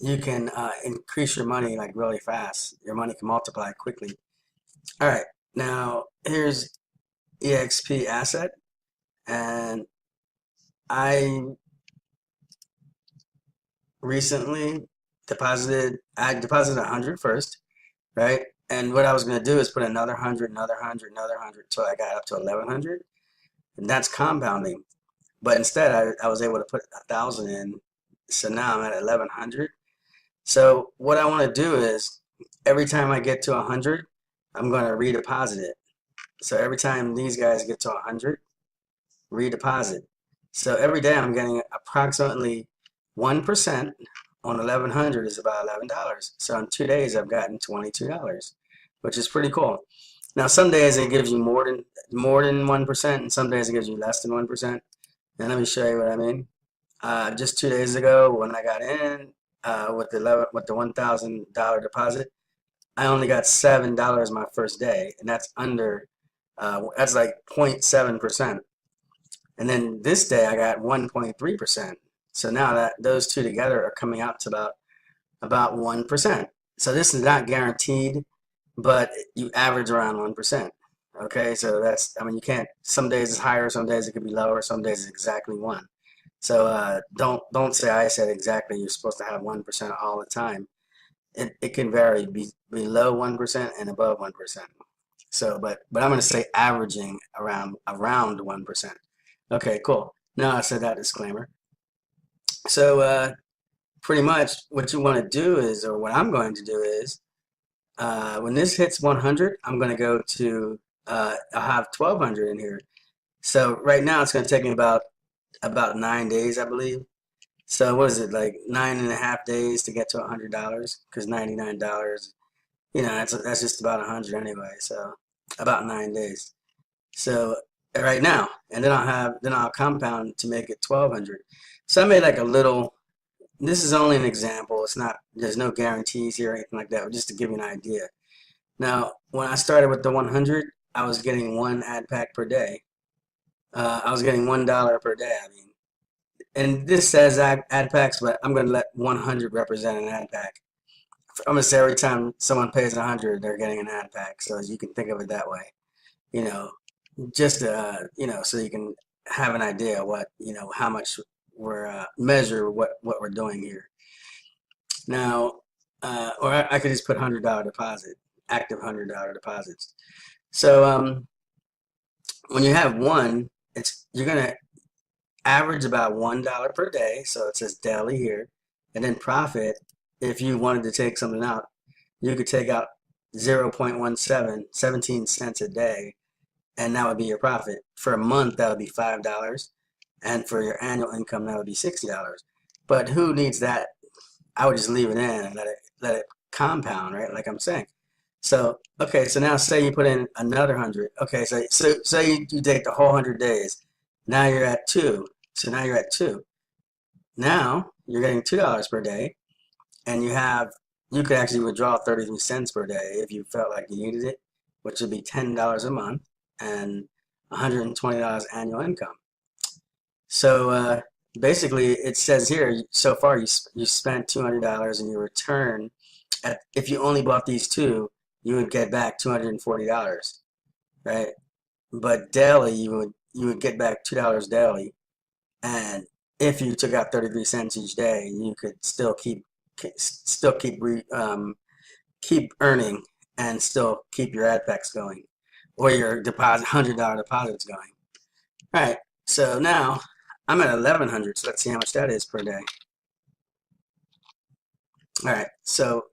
you can increase your money like really fast. Your money can multiply quickly. All right, now here's EXP asset, and I recently I deposited 100 first, right? And what I was going to do is put another 100, another 100, another 100 until I got up to 1100, and that's compounding. But instead, I was able to put 1,000 in, so now I'm at 1100. So what I want to do is every time I get to 100, I'm going to redeposit it. So every time these guys get to 100, redeposit. So every day I'm getting approximately 1% on 1100 is about $11. So in 2 days I've gotten $22, which is pretty cool. Now some days it gives you more than 1%, and some days it gives you less than 1%. And let me show you what I mean. Just 2 days ago when I got in with the $1,000 deposit, I only got $7 my first day, and that's like 0.7%. And then this day I got 1.3%. So now that those two together are coming out to about 1%. So this is not guaranteed, but you average around 1%. Okay, so I mean, you can't, some days it's higher, some days it could be lower, some days it's exactly one. So don't say I said exactly you're supposed to have 1% all the time. It can vary below 1% and above 1%. So, but I'm going to say averaging around 1%. Okay, cool. Now I said that disclaimer. So pretty much what you want to do is, or what I'm going to do is, when this hits 100, I'm going to go to, I'll have 1200 in here. So right now it's going to take me about 9 days, I believe. So what is it, like 9.5 days to get to $100? Because $99, that's just about 100 anyway. So about 9 days. So right now, and then I'll compound to make it 1200. So I made like a little. This is only an example. It's not. There's no guarantees here or anything like that. But just to give you an idea. Now, when I started with the 100, I was getting one ad pack per day. I was getting $1 per day. I mean, and this says ad packs, but I'm going to let 100 represent an ad pack. I'm going to say every time someone pays 100, they're getting an ad pack. So you can think of it that way. You know, just so you can have an idea what how much we're measure what we're doing here. Now, or I could just put $100 deposit, active $100 deposits. So when you have one, you're gonna average about $1 per day. So it says daily here, and then profit. If you wanted to take something out, you could take out 0.17, 17 cents a day, and that would be your profit. For a month, that would be $5, and for your annual income, that would be $60. But who needs that? I would just leave it in and let it compound, right? Like I'm saying. So okay, so now say you put in another 100. Okay, so say you take the whole 100 days. Now you're at two. So now you're at two. Now you're getting $2 per day, and you could actually withdraw 33 cents per day if you felt like you needed it, which would be $10 a month and $120 annual income. So basically, it says here so far you spent $200, and your return if you only bought these two, you would get back $240, right? But daily, you would get back $2 daily, and if you took out 33 cents each day, you could keep earning and still keep your ad packs going, or your $100 deposits going. All right, so now I'm at 1100, so let's see how much that is per day. All right, so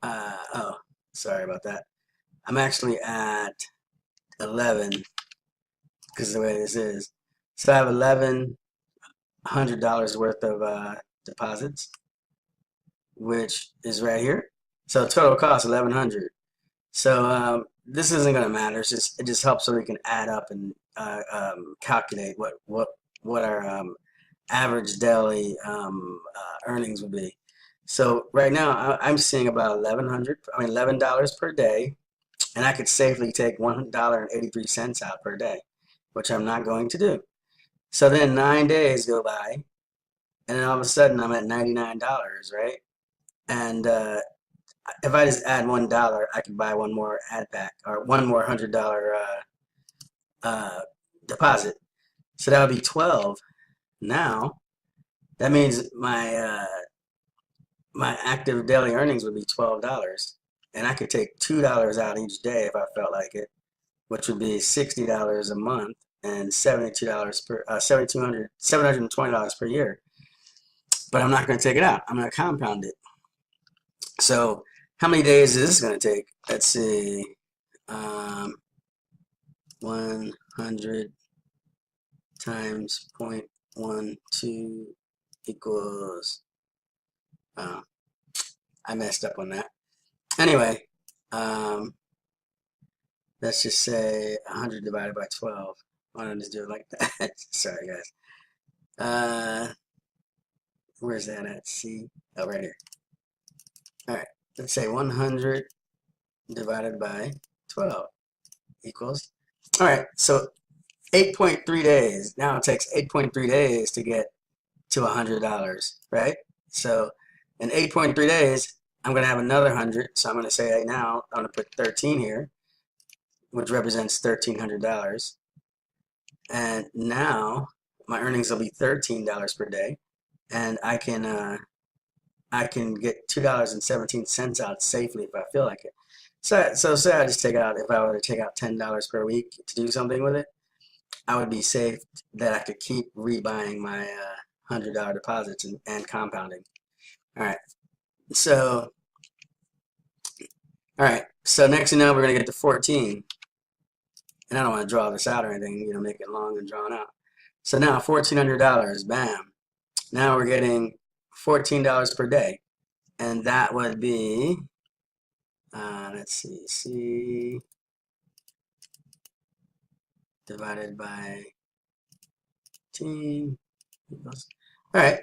oh, sorry about that. I'm actually at 11 because of the way this is. So I have $1,100 worth of deposits, which is right here. So total cost 1100. So this isn't going to matter. It just helps so we can add up and calculate what our average daily earnings would be. So right now I'm seeing about $11 per day, and I could safely take $1.83 out per day, which I'm not going to do. So then 9 days go by, and then all of a sudden I'm at $99, right? And if I just add $1, I can buy one more ad pack or one more $100 uh, deposit. So that would be 12. Now that means my active daily earnings would be $12, and I could take $2 out each day if I felt like it, which would be $60 a month and $72 per $720 per year. But I'm not going to take it out. I'm going to compound it. So how many days is this going to take? Let's see. 100 times 0.12 equals. Oh, I messed up on that. Anyway, let's just say 100 divided by 12. Why don't I just do it like that? Sorry, guys. Where's that at? See? Oh, right here. All right. Let's say 100 divided by 12 equals. All right. So 8.3 days. Now it takes 8.3 days to get to $100, right? So in 8.3 days, I'm going to have another 100. So I'm going to say right now, I'm going to put 13 here, which represents $1,300. And now my earnings will be $13 per day. And I can get $2.17 out safely if I feel like it. So say I just take out, if I were to take out $10 per week to do something with it, I would be safe that I could keep rebuying my $100 deposits and compounding. All right. So, all right. So next, we're gonna get to 14, and I don't want to draw this out or anything, make it long and drawn out. So now $1,400, bam. Now we're getting $14 per day, and that would be, let's see, C divided by 18 equals. All right.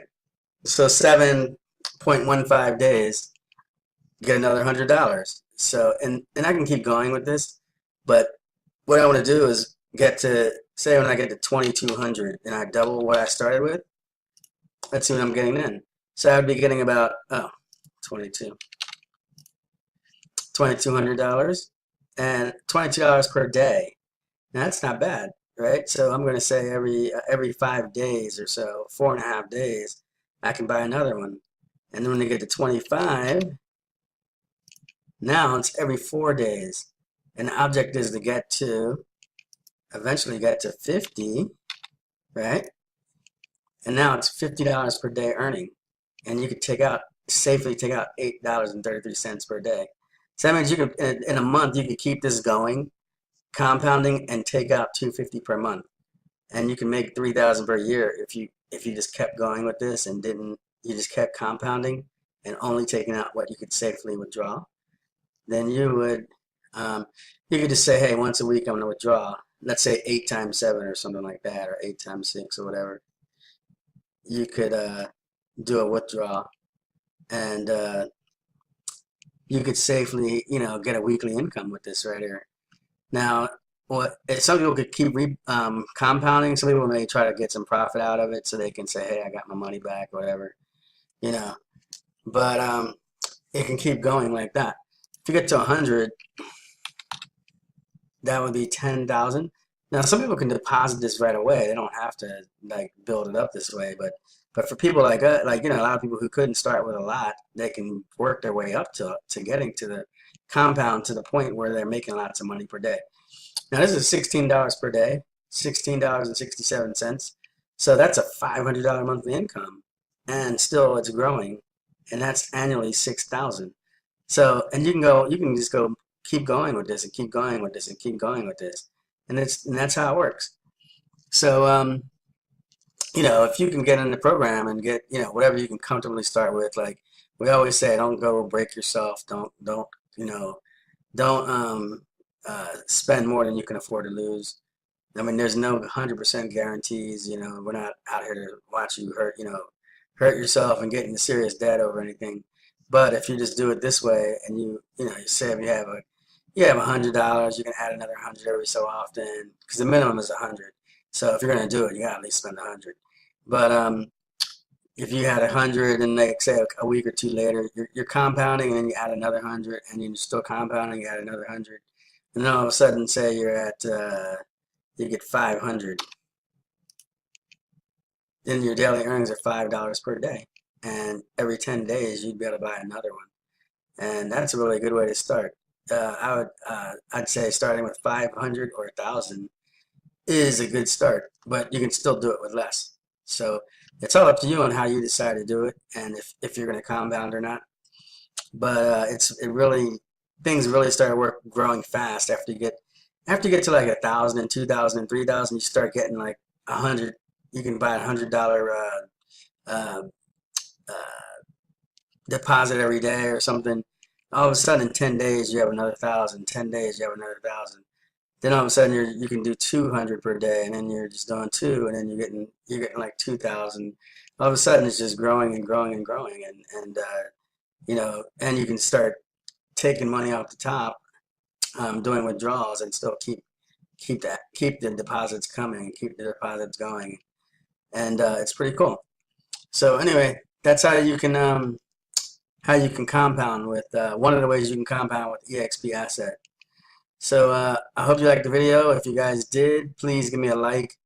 So 7.15 days, get another $100. So, and I can keep going with this, but what I want to do is get to, say when I get to 2,200 and I double what I started with, let's see what I'm getting then. So I would be getting about, $2,200 and $22 per day. Now that's not bad, right? So I'm going to say every 5 days or so, 4.5 days, I can buy another one. And then when they get to 25, now it's every 4 days. And the object is to eventually get to 50, right? And now it's $50 per day earning. And you could safely take out $8.33 per day. So that means you can, in a month, you could keep this going, compounding, and take out $250 per month. And you can make $3,000 per year if you just kept going with this and you just kept compounding and only taking out what you could safely withdraw. Then you could just say, hey, once a week I'm going to withdraw. Let's say 8 times 7 or something like that, or 8 times 6 or whatever. You could do a withdrawal, and you could safely, get a weekly income with this right here. Now, some people could keep compounding. Some people may try to get some profit out of it so they can say, hey, I got my money back, whatever, But it can keep going like that. If you get to 100, that would be 10,000. Now, some people can deposit this right away. They don't have to build it up this way, but for people like a lot of people who couldn't start with a lot, they can work their way up to getting to the compound to the point where they're making lots of money per day. Now, this is $16 per day, $16.67. So that's a $500 monthly income, and still it's growing, and that's annually 6,000. So, and you can just go keep going with this and keep going with this and keep going with this, and that's how it works. So, if you can get in the program and get, whatever you can comfortably start with, like we always say, don't go break yourself. Don't spend more than you can afford to lose. I mean, there's no 100% guarantees. We're not out here to watch you hurt yourself and get into serious debt over anything. But if you just do it this way, and you say if you have $100, you can add another 100 every so often, because the minimum is 100. So if you're gonna do it, you gotta at least spend 100. But if you had 100 and like say a week or two later, you're compounding and then you add another 100 and you're still compounding, you add another 100. And then all of a sudden, say you're at, you get 500. Then your daily earnings are $5 per day. And every 10 days, you'd be able to buy another one. And that's a really good way to start. I'd say starting with 500 or 1,000 is a good start, but you can still do it with less. So it's all up to you on how you decide to do it and if you're going to compound or not. But it really things really start growing fast after you get to like 1,000 and 2,000 and 3,000. You start getting like 100. You can buy $100 uh, deposit every day or something. All of a sudden, in 10 days, you have another 1,000. 10 days, you have another 1,000. Then all of a sudden, you can do 200 per day, and then you're just doing two, and then you're getting like 2,000. All of a sudden, it's just growing and growing and growing, and you can start taking money off the top, doing withdrawals, and still keep the deposits coming, keep the deposits going, and it's pretty cool. So anyway, that's how you can compound with one of the ways you can compound with EXP Asset. So I hope you liked the video. If you guys did, please give me a like.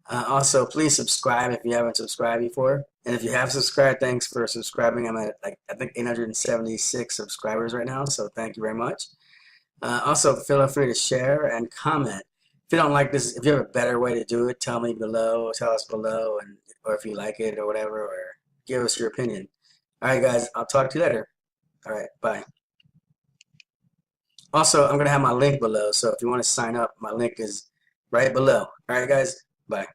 Also, please subscribe if you haven't subscribed before. And if you have subscribed, thanks for subscribing. I'm at like I think 876 subscribers right now, so thank you very much. Also, feel free to share and comment. If you don't like this, if you have a better way to do it, tell me below, tell us below, or if you like it or whatever, or give us your opinion. All right, guys, I'll talk to you later. All right, bye. Also, I'm going to have my link below, so if you want to sign up, my link is right below. All right, guys, bye.